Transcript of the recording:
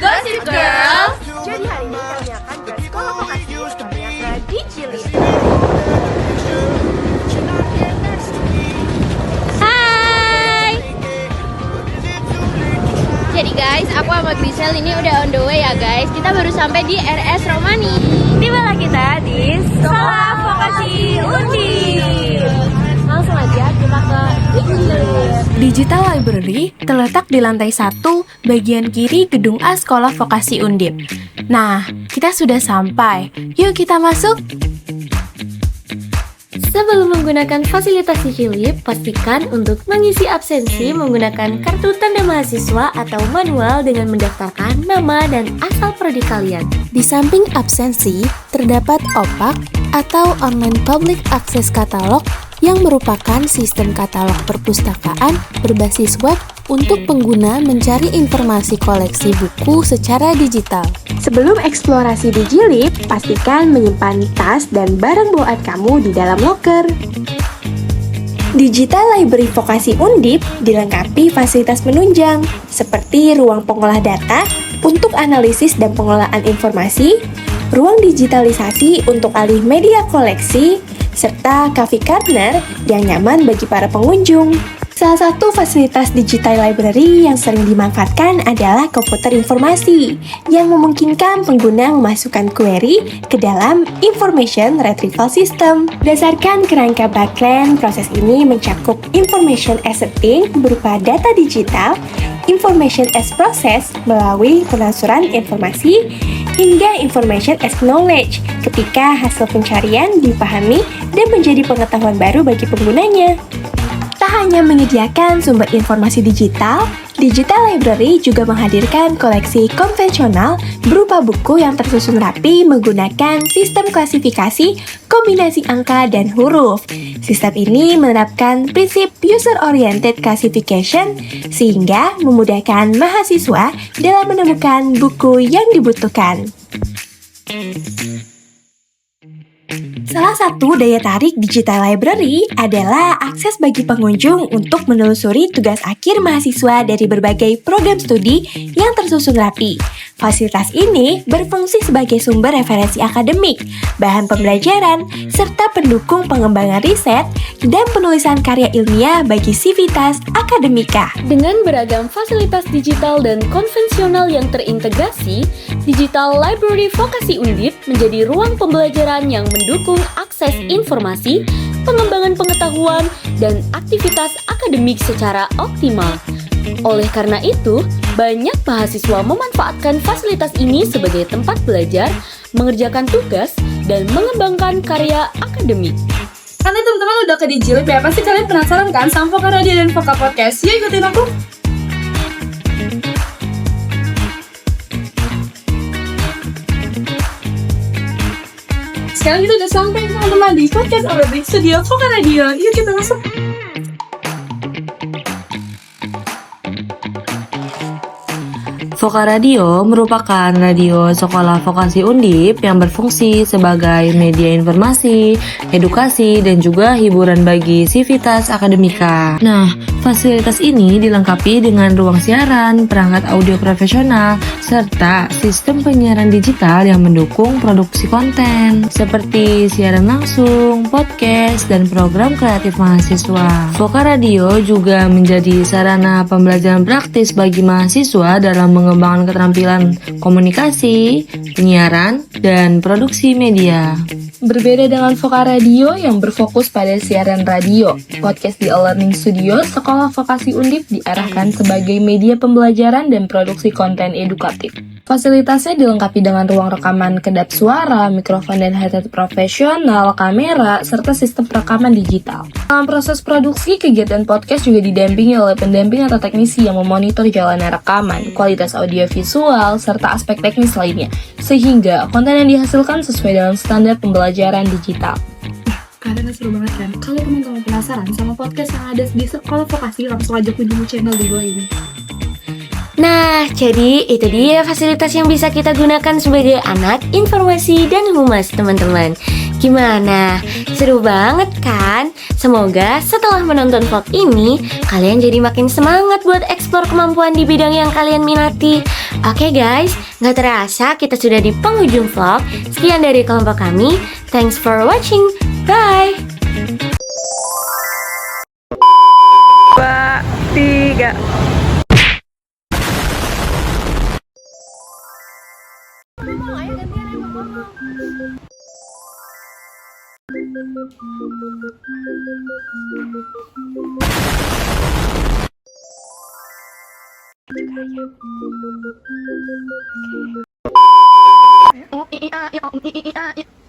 Gossip Girl. Jadi hari ini kami akan ke sekolah vokasi tepatnya ke Dijilid. Hai. Jadi guys, aku sama Grisel ini udah on the way ya guys. Kita baru sampai di RS Romani. Tibalah kita di Sekolah Vokasi Undip. Langsung aja kita ke Dijilid. Digital Library terletak di lantai 1, bagian kiri gedung A Sekolah Vokasi Undip. Nah, kita sudah sampai. Yuk kita masuk. Sebelum menggunakan fasilitas Dijilid, pastikan untuk mengisi absensi menggunakan kartu tanda mahasiswa atau manual dengan mendaftarkan nama dan asal prodi kalian. Di samping absensi, terdapat OPAK atau Online Public Access Catalog yang merupakan sistem katalog perpustakaan berbasis web untuk pengguna mencari informasi koleksi buku secara digital. Sebelum eksplorasi Dijilid, pastikan menyimpan tas dan barang bawaan kamu di dalam loker. Digital Library Vokasi Undip dilengkapi fasilitas menunjang seperti ruang pengolah data untuk analisis dan pengelolaan informasi, ruang digitalisasi untuk alih media koleksi, serta coffee corner yang nyaman bagi para pengunjung. Salah satu fasilitas digital library yang sering dimanfaatkan adalah komputer informasi yang memungkinkan pengguna memasukkan query ke dalam information retrieval system. Berdasarkan kerangka Backend, proses ini mencakup information asserting berupa data digital, information as process melalui pentransferan informasi, hingga information as knowledge ketika hasil pencarian dipahami dan menjadi pengetahuan baru bagi penggunanya. Tak hanya menyediakan sumber informasi digital, Digital Library juga menghadirkan koleksi konvensional berupa buku yang tersusun rapi menggunakan sistem klasifikasi kombinasi angka dan huruf. Sistem ini menerapkan prinsip user-oriented classification sehingga memudahkan mahasiswa dalam menemukan buku yang dibutuhkan. Salah satu daya tarik Digital Library adalah akses bagi pengunjung untuk menelusuri tugas akhir mahasiswa dari berbagai program studi yang tersusun rapi. Fasilitas ini berfungsi sebagai sumber referensi akademik, bahan pembelajaran, serta pendukung pengembangan riset dan penulisan karya ilmiah bagi sivitas akademika. Dengan beragam fasilitas digital dan konvensional yang terintegrasi, Digital Library Vokasi Undip menjadi ruang pembelajaran yang mendukung akses informasi, pengembangan pengetahuan, dan aktivitas akademik secara optimal. Oleh karena itu, banyak mahasiswa memanfaatkan fasilitas ini sebagai tempat belajar, mengerjakan tugas, dan mengembangkan karya akademik. Karena teman-teman udah ke Dijilid, ya pasti kalian penasaran kan sama Voka Radio dan Voka Podcast. Yuk ikutin aku. Sekarang kita udah sampai teman-teman di podcast Overbreak Studio Voka Radio. Yuk kita masuk. Voka Radio merupakan radio sekolah vokasi Undip yang berfungsi sebagai media informasi, edukasi, dan juga hiburan bagi sivitas akademika. Nah, fasilitas ini dilengkapi dengan ruang siaran, perangkat audio profesional, serta sistem penyiaran digital yang mendukung produksi konten, seperti siaran langsung, podcast, dan program kreatif mahasiswa. Voka Radio juga menjadi sarana pembelajaran praktis bagi mahasiswa dalam mengembangkan keterampilan komunikasi, penyiaran, dan produksi media. Berbeda dengan Voka Radio yang berfokus pada siaran radio, podcast di e-learning studio Sekolah Vokasi Undip diarahkan sebagai media pembelajaran dan produksi konten edukatif. Fasilitasnya dilengkapi dengan ruang rekaman kedap suara, mikrofon dan headset profesional, kamera, serta sistem rekaman digital. Dalam proses produksi, kegiatan podcast juga didampingi oleh pendamping atau teknisi yang memonitor jalannya rekaman, kualitas audio visual, serta aspek teknis lainnya, sehingga konten yang dihasilkan sesuai dengan standar pembelajaran digital. Karena seru banget kan? Kalau teman-teman penasaran sama podcast yang ada di Sekolah Vokasi, langsung aja kunjungi channel di bawah ini. Nah, jadi itu dia fasilitas yang bisa kita gunakan sebagai anak informasi dan humas, teman-teman. Gimana? Seru banget kan? Semoga setelah menonton vlog ini, kalian jadi makin semangat buat eksplor kemampuan di bidang yang kalian minati. Oke guys, nggak terasa kita sudah di penghujung vlog. Sekian dari kelompok kami. Thanks for watching. Bye. 2, 3. Oh, iya, iya, iya, iya, iya.